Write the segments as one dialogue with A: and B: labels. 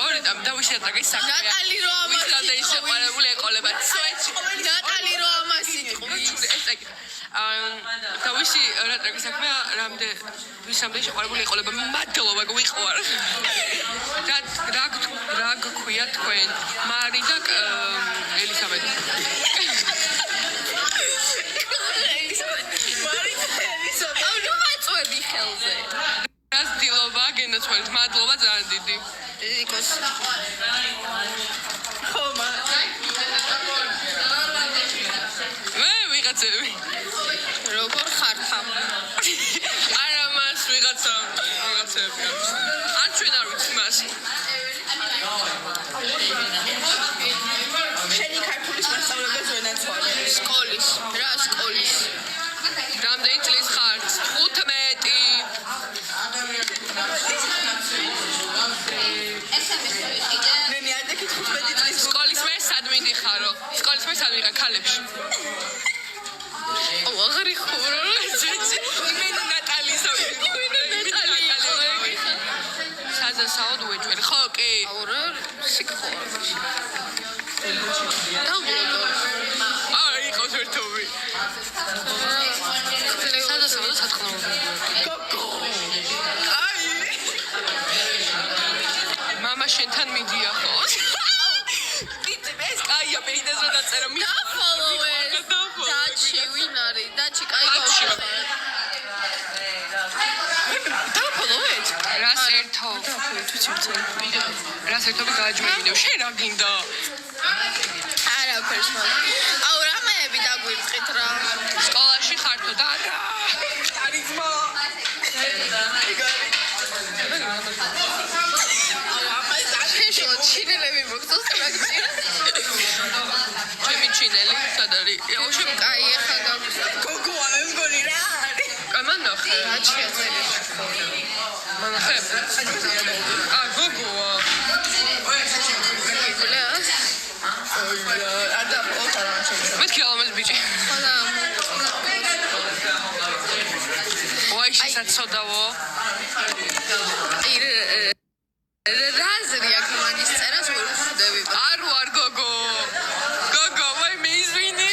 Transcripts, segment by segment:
A: ორი დავიშეტრაგე საქმე.
B: ნატალი რო ამას
A: ვისგანდა ის შეყვარებული ეყოლება. სვეტში.
B: ნატალი რო ამას იტყვი.
A: დავიში რატრაგე საქმე რამდე ვისამდე შეყვარებული ეყოლება. მადლობა გვიყვარ. რა გქვია თქვენ?ده ماریدک الیزابت
B: اونو ماتوی خلزه
A: از دیلوبا گندت ولی مادلوبا زندیدی
B: دیکوس
A: ვიღაცები
B: როგორ ხარ ხამ
A: არა მას ვიღაცები არ ჩვენ არ ვიცი მას
B: შენი ქართულის მასწავლებელს ვენაცვალე სკოლის რა სკოლის
A: რამდენი წლის ხარ 15
B: მე მიადეკი 15 წლის
A: სკოლის მე სადმინდი ხარო სკოლის მე სადმინდა ქალებში აღარი ხურო ძეძი იმენ ნატალის საზასაოდ უეჭველი ხო კი
B: აურა სიკხო დავბლოკო
A: არა იყოს ერთობი საზასაოდ სათქმელობი აი მამა შენთან მიდია ხო პიცი ეს კაია მეიდაზე დაწერა
B: და ფოლოვერს დაჩი ვინ არის დაჩი კაი ბავშვი და ფოლოვერს
A: რას ერთო რას ერთობი გააჯმენინო შენ რა გინდა
B: არა პერსონალ აუ რამეები დაგვიწყით რა
A: სკოლაში ხართო და რა კარიზმა
B: შეშო ჩინელები მოგწოს რა გწირა
A: ჩემი ჩინელი სად არის
B: ოშე კაი ახლა გოგო ამ მგონი რა
A: კამან ნახე
B: რა შეძლებს
A: მანახე გოგოა მეთქი ალამეს ბიჭი ვაი შესაძოდავო
B: რაზრი აქ მანის წერას ვერ ვხვდები
A: არ გოგო ვაი მე ისვინი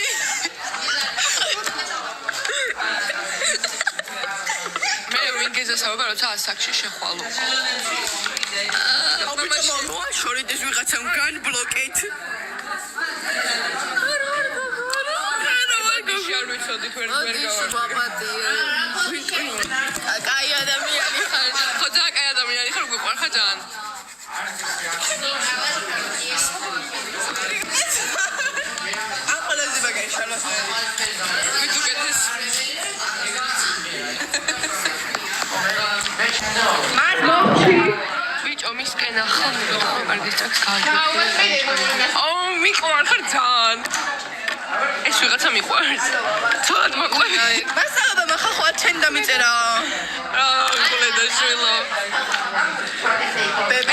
A: მე ვინგეზე საუბარ როცა ასაკში შეხვალო
B: აბიჭო მოაშორეთ ეს ვიღაცამ განბლოკეთ
A: არ ვიცოდი ვერ გავარ
B: კაი ადამიანი ხარ
A: ხო ძალიან კაი ადამიანი ხარ გვიყვარ ხა ძალიან
B: ამ ყველაზე მაგარი შალოს
A: ვიტუკეთის ბიჭო მისკენ ახალ კარგი წაკს გავიგე აუ მიყვარ ხარ ძალიან ეს ვიღაცა მიყვარს თოთ მოყვები
B: მასაობა მახახო ჩენ დამიწერა
A: გულედა შვილო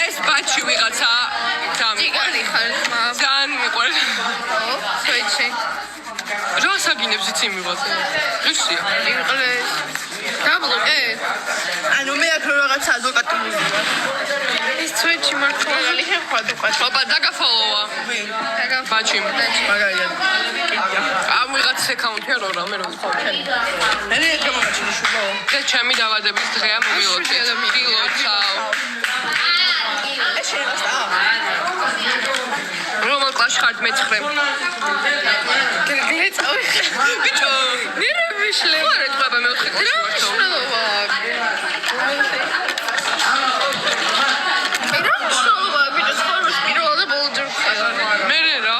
A: ეს ბაჩი ვიღაცა
B: ჭიგარი ხარ
A: ძალიან მიყვარს
B: სვეჩი
A: რა საგინებს იცი მივაწერე ღირსია
B: იყლეს დაბლოკე ანუ მე აქ რაღაცა ადვოკატი მივიდა ეს სვეჩი მართალი ხება ადვოკატი
A: ოპა დაგაფოლოვა ბაჩი
B: მაგარია
A: ამ ვიღაც აკაუნტი არა რამე რომ ხო ჩემი
B: მე გამომაჩინე შუბო
A: და ჩემი დავადების დღეა მომილოცე დილოცავ
B: ეს შეიძლება
A: რომელ კლასში ხართ მე-9
B: გლეწავი
A: ბიჭო მერე ვიშლე ხო არ ეთქვა მე-4 კლასში მერე რა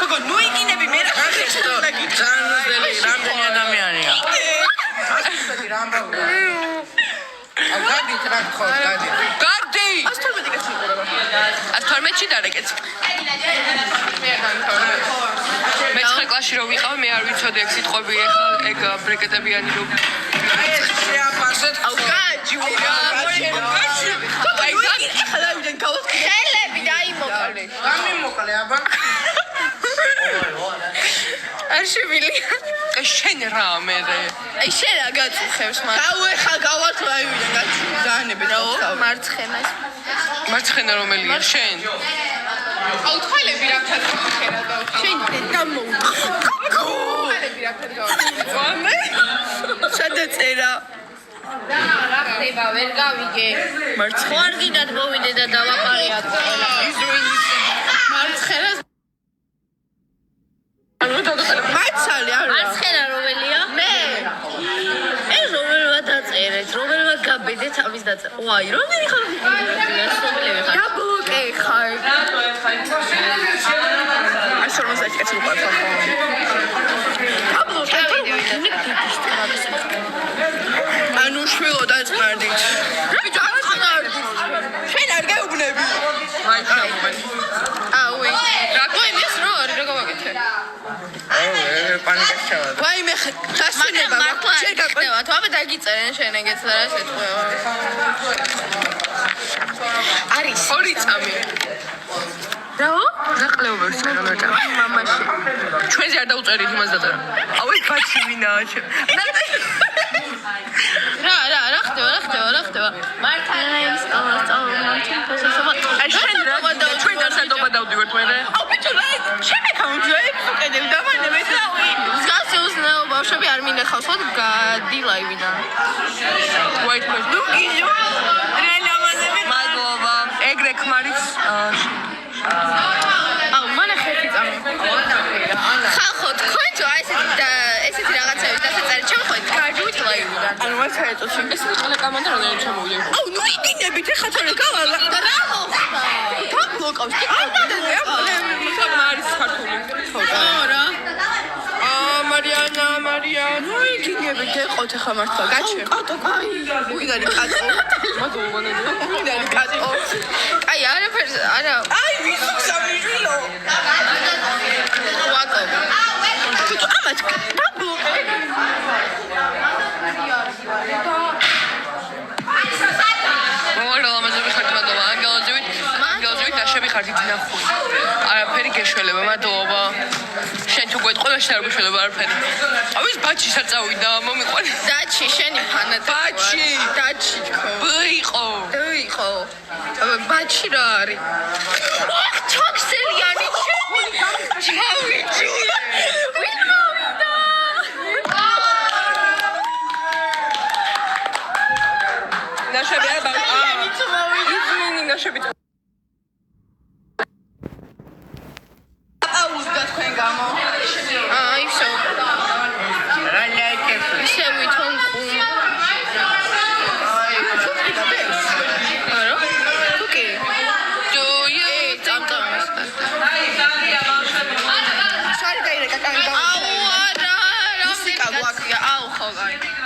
B: გოგო ნუ იგინები მე რა ხარ
C: ძალიან რამდენი ადამიანია გავდით რა ხო
A: გარდი
B: 112 კაცი იყო
A: 112-ში დარეკეც მე-9 კლასში რო ვიყავ მე არ ვიცოდი ეგ სიტყვები ეხლა ეგ ბრეკეტებიანი რო
C: შეაფასეთ
B: აუ გაჯი ვიღა აი ახლა ვიდან გავხდი
A: შენ რა მე
B: აი შენ რა გაწუხებს მაგრამ
C: გავეხა გავართ ლაივიდან გაჩვენებეთ
B: რა მარცხენას
A: მარცხენა რომელია შენ
B: აუ თვალები რა ფერია და შენ დამოუთხო თვალები რა ფერია
A: ვანე
C: სადაწერა
B: რა ხდება ვერ გავიგე
C: მარცხენა
B: ხوار გინდათ მოვიდე და დავაყარია მარცხენას
A: ანუ
C: მაცალი არა
B: მარცხენა რომელია მე ეს რომელმა დაწერეთ რომელმა გაბედეთ ამის დაწერა ვაი რომელი ხარ
C: დაბლოკე ხარ ასე რომ საჭირო უყარს დაბლოკე ანუ შვილო დაწყნარდით ბიჭო არ წყნარდით შენ არ გეუბნები
B: აუი რა გოიმეს რო რა გავაკეთე
C: პანიკას ჩავარდა ვაიმე დასვენება
B: შენ გაკეთება თუ აბა დაგიწერენ შენ ეგეც და რა შეტყვევა
A: არის 2 წამი
B: რა
A: ნაკლეობებს განაჭა
B: მამაში
A: ჩვენზე არ დაუწერით იმას დაწერა ავი ბაჩი ვინაა შენ
B: რა ხდება მართალია
A: აი შენ რა ჩვენ დასადობა დავდივართ მე
C: აუ ბიჭო რა ჩემი კამპიუტერი ფუკედებ დამანე დავი
B: მსგავსი უზნეო ბავშვები არ მინახავს ხოდ გადი ლაივიდან
A: white person
C: ნუ გიჟო რელამანები
A: მადლობა ეგრე ქმარიც
B: აუ მანე ხეთი წამი ხალხო თქვენ თუ ესეთი რაღაცები დასაწერეთ ჩემ ხო გაჯვით ლაივიდან
C: ანუ მას აეწოს
A: ესე ყველა კამანდა რომ ჩამოვიდე
C: აუ ნუ იგინებით ეხლა თან გავალა
B: და რა მოხდა
C: დაბლოკავს
A: არის ქართული
B: რა
C: მარიანა იგინებით ეყოთ ეხლა მართლა გაჩე კატო კაი უიგარი კატო
A: მადლობა
C: უიგარი კატო
B: აი არაფერს არა
C: აი ვისუქსამიჟილო
B: ვაკო
C: ბიჭო ამათ დაბლოკე
A: მოვარო ამაზე ხართ მადლობა ანგელოზივით ნაშები ხართ დინახული არაფერი გეშველება მადლობა შენ თუ გვეტყოდა შენ არ გეშველება არაფერი ავის ბაჩი საწავიდა მომიყვანე
B: დაჩი შენი ფანატი
A: ბაჩი
B: დაჩი თქო
A: ბიყო
B: იყო ბაჩი რა არის ოხ ჩოქსელიანი ჩავიჭი
A: ნაშები არა იზმინი ნაშები
C: აუზდა თქვენ გამო
B: აი всё
C: რა ლაიქებს
B: ისე ვითომ ხუმ არა თუკი
A: do you
B: წამწამეს
C: შარი დაირეკა კაი
B: აუ არა რა მუსიკა გვაქვს აუ ხო გაი